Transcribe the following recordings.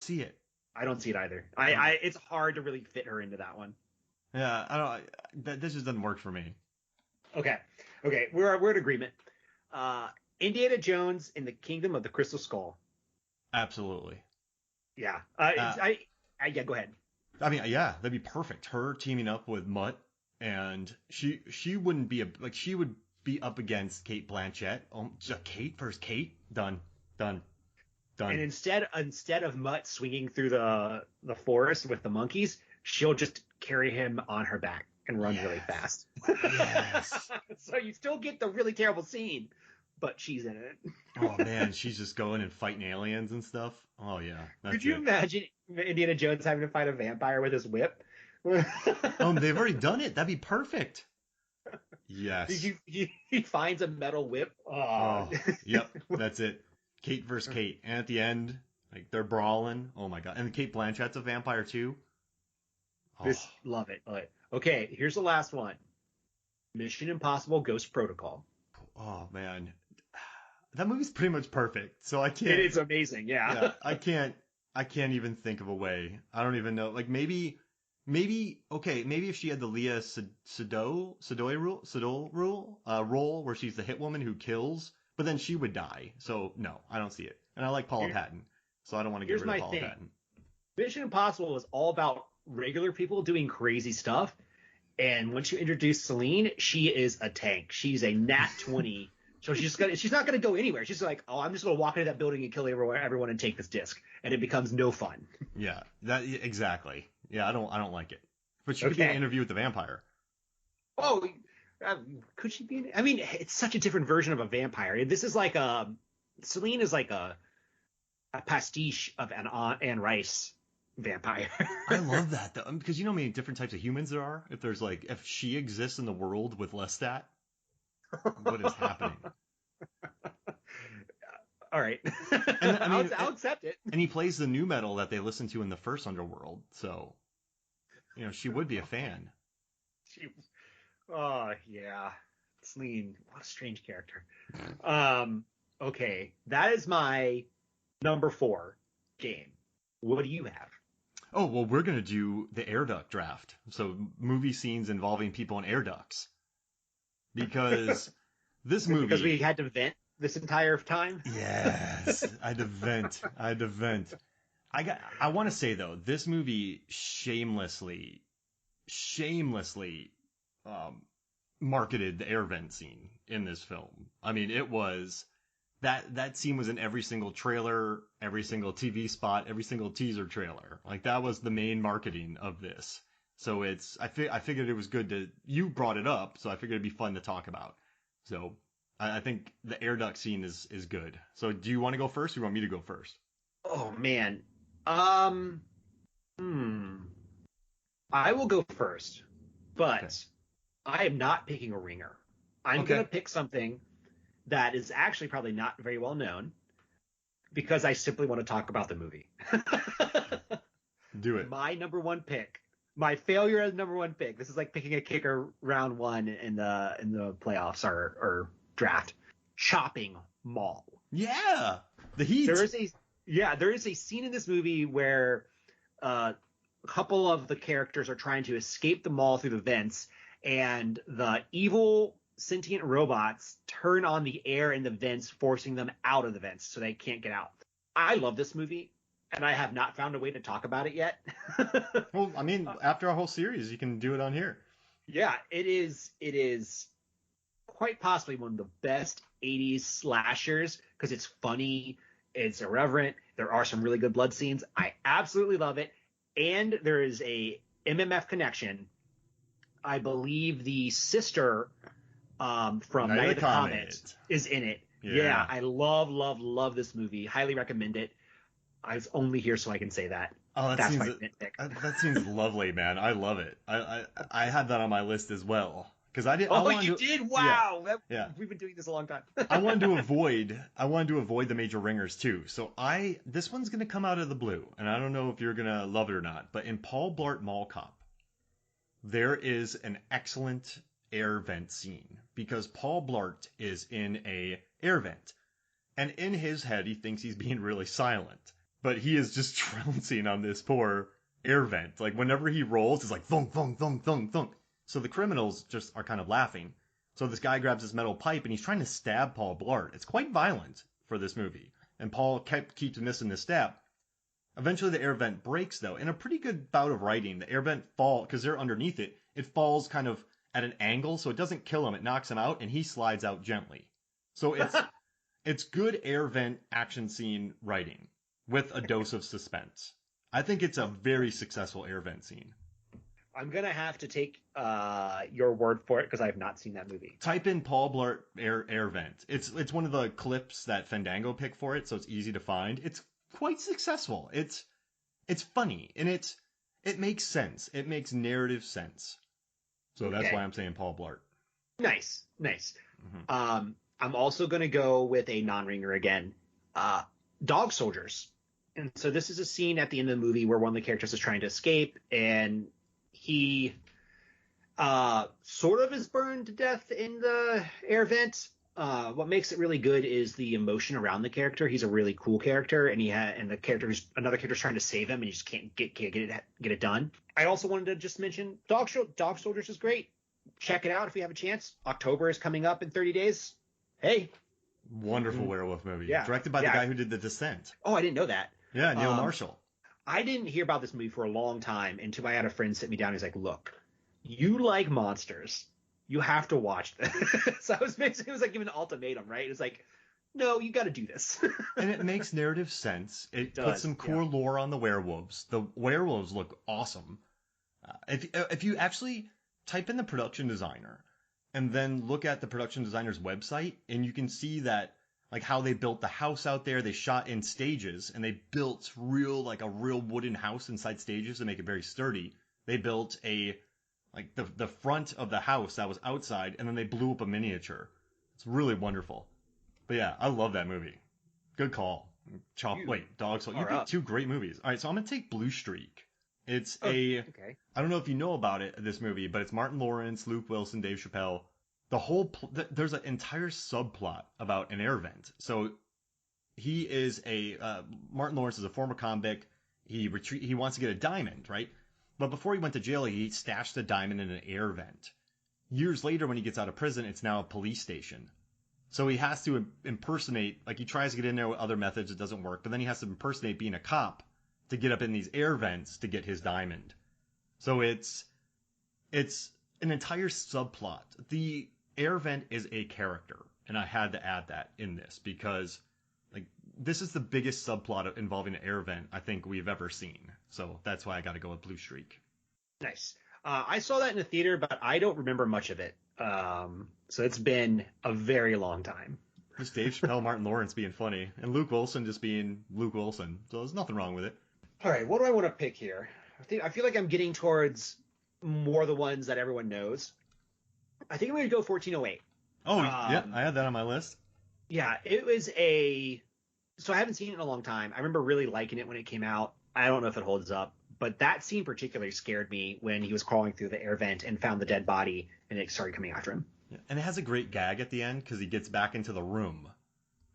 see it. I don't see it either. It's hard to really fit her into that one. Yeah, I don't. This just doesn't work for me. Okay, we're in agreement. Indiana Jones in the Kingdom of the Crystal Skull. Absolutely. Yeah. Yeah. Go ahead. I mean, yeah, that'd be perfect. Her teaming up with Mutt, and she wouldn't be she would be up against Kate Blanchett. Kate versus Kate. Done. And instead of Mutt swinging through the forest with the monkeys, she'll just carry him on her back and run really fast. Yes. So you still get the really terrible scene, but she's in it. Oh man, she's just going and fighting aliens and stuff. Oh yeah. Could you imagine Indiana Jones having to fight a vampire with his whip? They've already done it. That'd be perfect. Yes. He finds a metal whip. Oh, yep, that's it. Kate versus Kate, and at the end, like they're brawling. Oh my god! And Kate Blanchett's a vampire too. Oh. Love it. Okay, here's the last one. Mission Impossible: Ghost Protocol. Oh man, that movie's pretty much perfect. So I can't. It is amazing. Yeah. I can't even think of a way. I don't even know. Like maybe if she had the Leah Seydoux role where she's the hit woman who kills, but then she would die. So no, I don't see it. And I like Paula Patton, so I don't want to get rid of Paula Patton. Mission Impossible is all about regular people doing crazy stuff, and once you introduce Celine, she is a tank. She's a nat 20. So she's not gonna go anywhere. She's like, oh, I'm just gonna walk into that building and kill everyone and take this disc, and it becomes no fun. Yeah, exactly. Yeah, I don't like it. But she could be in an interview with the vampire. Oh, could she be? I mean, it's such a different version of a vampire. This is like Celine is like a pastiche of an Anne Rice vampire. I love that though, because you know how many different types of humans there are. If she exists in the world with Lestat, what is happening? All right. And, I'll accept it. And he plays the new metal that they listened to in the first Underworld, so she would be a fan. Oh yeah, Celine, what a strange character. Okay, that is my number 4 game. What do you have? Oh well, we're gonna do the air duct draft. So movie scenes involving people in air ducts. Because this movie. Because we had to vent this entire time. Yes, I had to vent. I want to say though, this movie shamelessly marketed the air vent scene in this film. I mean, it was that scene was in every single trailer, every single TV spot, every single teaser trailer. Like that was the main marketing of this. So I figured it was good you brought it up, so I figured it'd be fun to talk about. So I think the air duct scene is good. So do you want to go first, or do you want me to go first? Oh man. I will go first, but okay. I am not picking a ringer. I'm going to pick something that is actually probably not very well known because I simply want to talk about the movie. Do it. My number 1 pick. My failure as number 1 pick. This is like picking a kicker round 1 in the playoffs or draft. Chopping Mall. Yeah. The Heat. There is a scene in this movie where a couple of the characters are trying to escape the mall through the vents, and the evil sentient robots turn on the air in the vents, forcing them out of the vents so they can't get out. I love this movie, and I have not found a way to talk about it yet. Well, I mean, after our whole series, you can do it on here. Yeah, it is quite possibly one of the best 80s slashers because it's funny, it's irreverent, there are some really good blood scenes. I absolutely love it. And there is a MMF connection. I believe the sister from Night of the Comet is in it. Yeah, I love this movie. Highly recommend it. I was only here so I can say that. Oh, that's my pick. That seems lovely, man. I love it. I had that on my list as well. Because I did. Oh, you did? Wow. Yeah. We've been doing this a long time. I wanted to avoid the major ringers too. So this one's gonna come out of the blue, and I don't know if you're gonna love it or not. But in Paul Blart Mall Cop, there is an excellent air vent scene because Paul Blart is in a air vent, and in his head he thinks he's being really silent. but he is just trouncing on this poor air vent. Like whenever he rolls, it's like thunk, thunk, thunk, thunk, thunk. So the criminals just are kind of laughing. So this guy grabs his metal pipe and he's trying to stab Paul Blart. It's quite violent for this movie. And Paul keeps missing the stab. Eventually the air vent breaks though. In a pretty good bout of writing, the air vent falls, because they're underneath it, it falls kind of at an angle, so it doesn't kill him, it knocks him out, and he slides out gently. So it's good air vent action scene writing with a dose of suspense. I think it's a very successful air vent scene. I'm gonna have to take your word for it because I have not seen that movie. Type in Paul Blart air vent. It's one of the clips that Fandango picked for it, so it's easy to find. It's quite successful. It's funny and it makes sense. It makes narrative sense. So that's why I'm saying Paul Blart. Nice. Mm-hmm. I'm also gonna go with a non-ringer again. Dog Soldiers. And so this is a scene at the end of the movie where one of the characters is trying to escape, and he sort of is burned to death in the air vent. What makes it really good is the emotion around the character. He's a really cool character, and another character's trying to save him, and he just can't get it done. I also wanted to just mention Dog Soldiers is great. Check it out if you have a chance. October is coming up in 30 days. Hey. Wonderful werewolf movie. Yeah. Directed by the guy who did The Descent. Oh, I didn't know that. Yeah, Neil Marshall. I didn't hear about this movie for a long time until I had a friend sit me down. He's like, look, you like monsters. You have to watch this. So it was like giving an ultimatum, right? It's like, no, you got to do this. And it makes narrative sense. It puts some cool lore on the werewolves. The werewolves look awesome. If you actually type in the production designer and then look at the production designer's website, and you can see that, like, how they built the house out there. They shot in stages, and they built a real wooden house inside stages to make it very sturdy. They built the front of the house that was outside, and then they blew up a miniature. It's really wonderful. But yeah, I love that movie. Good call. Dog Soul. You picked two great movies. All right, so I'm gonna take Blue Streak. It's I don't know if you know about this movie, but it's Martin Lawrence, Luke Wilson, Dave Chappelle. There's an entire subplot about an air vent. So he is Martin Lawrence is a former convict. He wants to get a diamond, right? But before he went to jail, he stashed the diamond in an air vent. Years later, when he gets out of prison, it's now a police station. So he has to impersonate, like he tries to get in there with other methods, it doesn't work, but then he has to impersonate being a cop to get up in these air vents to get his diamond. So it's an entire subplot. The air vent is a character, and I had to add that in this because this is the biggest subplot involving an air vent I think we've ever seen. So that's why I got to go with Blue Streak. Nice. I saw that in the theater, but I don't remember much of it. So it's been a very long time. Just Dave Chappelle, Martin Lawrence being funny, and Luke Wilson just being Luke Wilson. So there's nothing wrong with it. All right, what do I want to pick here? I feel like I'm getting towards more the ones that everyone knows. I think I'm going to go 1408. Oh, yeah, I had that on my list. Yeah, it was so I haven't seen it in a long time. I remember really liking it when it came out. I don't know if it holds up, but that scene particularly scared me when he was crawling through the air vent and found the dead body and it started coming after him. Yeah. And it has a great gag at the end because he gets back into the room.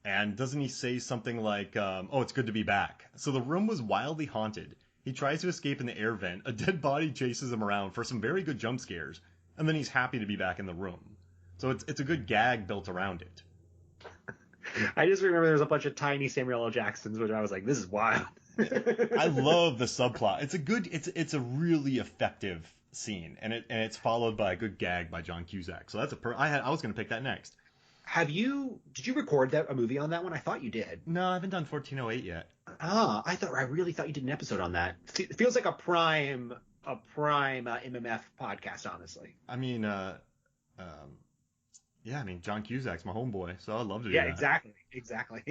And doesn't he say something like, oh, it's good to be back. So the room was wildly haunted. He tries to escape in the air vent. A dead body chases him around for some very good jump scares. And then he's happy to be back in the room. So it's a good gag built around it. I just remember there was a bunch of tiny Samuel L. Jacksons, which I was like, this is wild. I love the subplot. It's a really effective scene, and it's followed by a good gag by John Cusack. So that's I was going to pick that next. Did you record a movie on that one? I thought you did. No, I haven't done 1408 yet. I really thought you did an episode on that. It feels like a prime MMF podcast, honestly. I mean, yeah, I mean, John Cusack's my homeboy, so I'd love to do that. Yeah, exactly.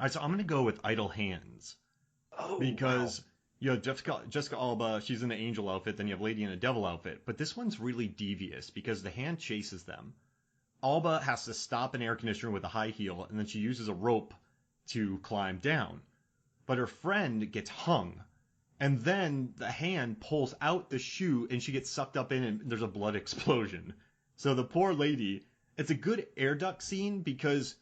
All right, so I'm going to go with Idle Hands. Oh, because you have Jessica Alba, she's in the angel outfit, then you have Lady in a devil outfit. But this one's really devious because the hand chases them. Alba has to stop an air conditioner with a high heel, and then she uses a rope to climb down. But her friend gets hung, and then the hand pulls out the shoe, and she gets sucked up in, and there's a blood explosion. So the poor lady, it's a good air duct scene because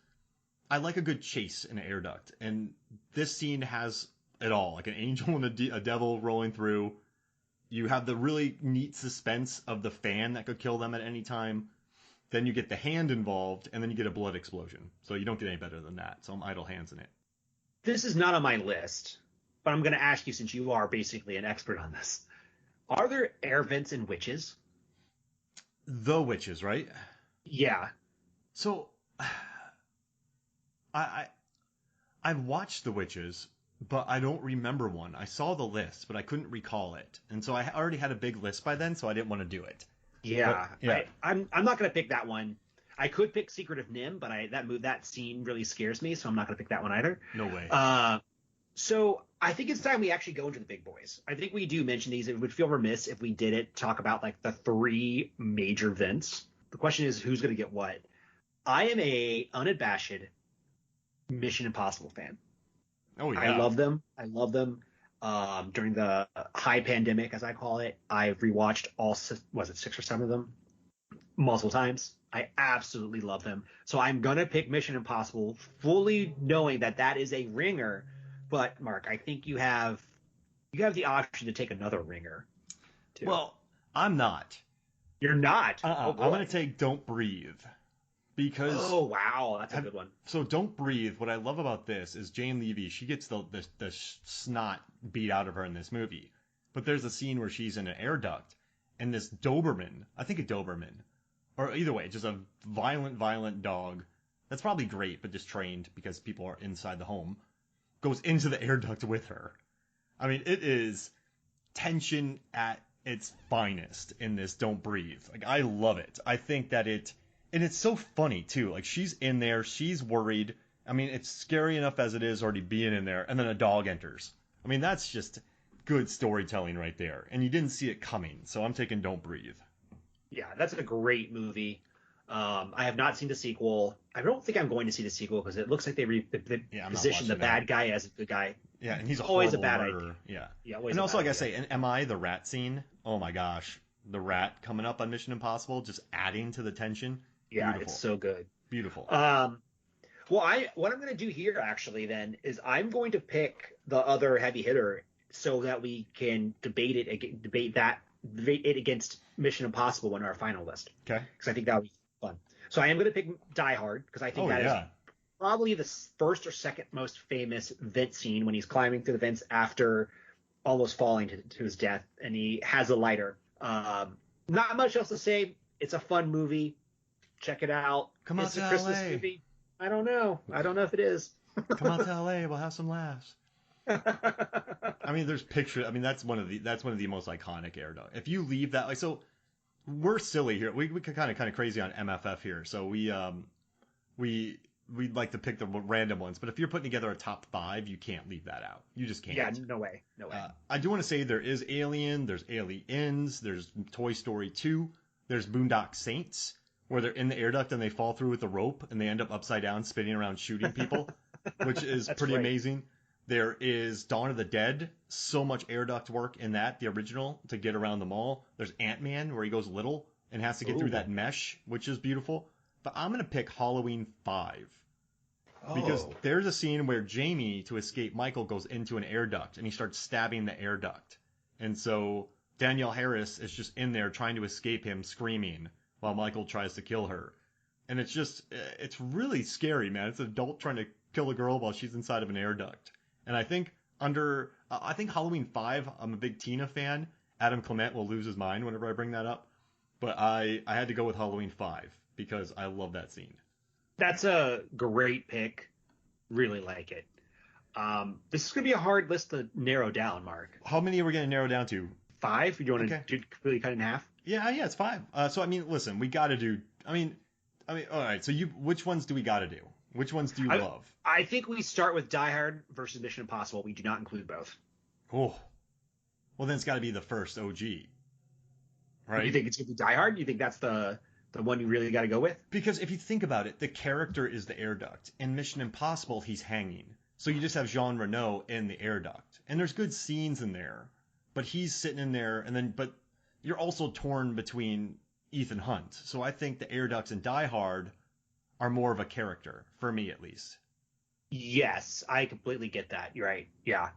I like a good chase in an air duct, and this scene has at all. Like an angel and a devil rolling through. You have the really neat suspense of the fan that could kill them at any time. Then you get the hand involved, and then you get a blood explosion. So you don't get any better than that. Some idle hands in it. This is not on my list, but I'm going to ask you since you are basically an expert on this. Are there air vents in Witches? The Witches, right? Yeah. So I've watched The Witches, but I don't remember one. I saw the list, but I couldn't recall it. And so I already had a big list by then, so I didn't want to do it. Yeah. But, yeah. I'm not going to pick that one. I could pick Secret of Nim, but that scene really scares me, so I'm not going to pick that one either. No way. So I think it's time we actually go into the big boys. I think we do mention these. It would feel remiss if we didn't talk about like the 3 major vents. The question is who's going to get what. I am a unabashed Mission Impossible fan. Oh yeah. I love them. During the high pandemic, as I call it, I rewatched all 6 or 7 of them multiple times. I absolutely love them. So I'm gonna pick Mission Impossible, fully knowing that is a ringer. But Mark, I think you have the option to take another ringer, too. Well, I'm not. You're not. I'm gonna take Don't Breathe. Because oh wow, that's a good one. So Don't Breathe. What I love about this is Jane Levy. She gets the snot beat out of her in this movie, but there's a scene where she's in an air duct, and this Doberman, I think a Doberman, or either way, just a violent dog. That's probably great, but just trained because people are inside the home, goes into the air duct with her. I mean, it is tension at its finest in this Don't Breathe. Like I love it. I think that and it's so funny, too. Like, she's in there. She's worried. I mean, it's scary enough as it is already being in there. And then a dog enters. I mean, that's just good storytelling right there. And you didn't see it coming. So I'm taking Don't Breathe. Yeah, that's a great movie. I have not seen the sequel. I don't think I'm going to see the sequel because it looks like they position the bad guy as a good guy. Yeah, and he's always a bad murderer. idea. Yeah. And also, like I say, in MI, the rat scene, oh my gosh. The rat coming up on Mission Impossible, just adding to the tension. Yeah, Beautiful. it's so good. Beautiful. Well, what I'm going to do here actually then is I'm going to pick the other heavy hitter so that we can debate it against Mission Impossible in our final list. Okay. Because I think that would be fun. So I am going to pick Die Hard because I think that is probably the first or second most famous vent scene when he's climbing through the vents after almost falling to his death, and he has a lighter. Not much else to say. It's a fun movie. Check it out. Come out it's to a Christmas LA. movie. I don't know if it is. Come out to LA. We'll have some laughs. I mean, there's pictures. I mean, that's one of the most iconic air ducts. If you leave that, like, so we're silly here. We could kind of crazy on MFF here. So we'd like to pick the random ones. But if you're putting together a top 5, you can't leave that out. You just can't. Yeah, no way. I do want to say there is Alien. There's Aliens. There's Toy Story 2. There's Boondock Saints, where they're in the air duct and they fall through with a rope and they end up upside down spinning around shooting people, which is pretty amazing. There is Dawn of the Dead. So much air duct work in that, the original, to get around the mall. There's Ant-Man, where he goes little and has to get through that mesh, which is beautiful. But I'm going to pick Halloween 5. Because there's a scene where Jamie, to escape Michael, goes into an air duct and he starts stabbing the air duct. And so Danielle Harris is just in there trying to escape him, screaming, while Michael tries to kill her. And it's really scary, man. It's an adult trying to kill a girl while she's inside of an air duct. And I think Halloween 5, I'm a big Tina fan. Adam Clement will lose his mind whenever I bring that up. But I had to go with Halloween 5 because I love that scene. That's a great pick. Really like it. This is going to be a hard list to narrow down, Mark. How many are we going to narrow down to? 5? Do you want to completely cut it in half? Yeah, it's 5. So, I mean, listen, we got to do... I mean, all right, so which ones do we got to do? Which ones do you love? I think we start with Die Hard versus Mission Impossible. We do not include both. Oh. Well, then it's got to be the first OG. Right? You think it's going to be Die Hard? You think that's the one you really got to go with? Because if you think about it, the character is the air duct. In Mission Impossible, he's hanging. So you just have Jean Reno in the air duct. And there's good scenes in there. But he's sitting in there, but you're also torn between Ethan Hunt. So I think the air ducts in Die Hard are more of a character, for me at least. Yes, I completely get that. You're right. Yeah.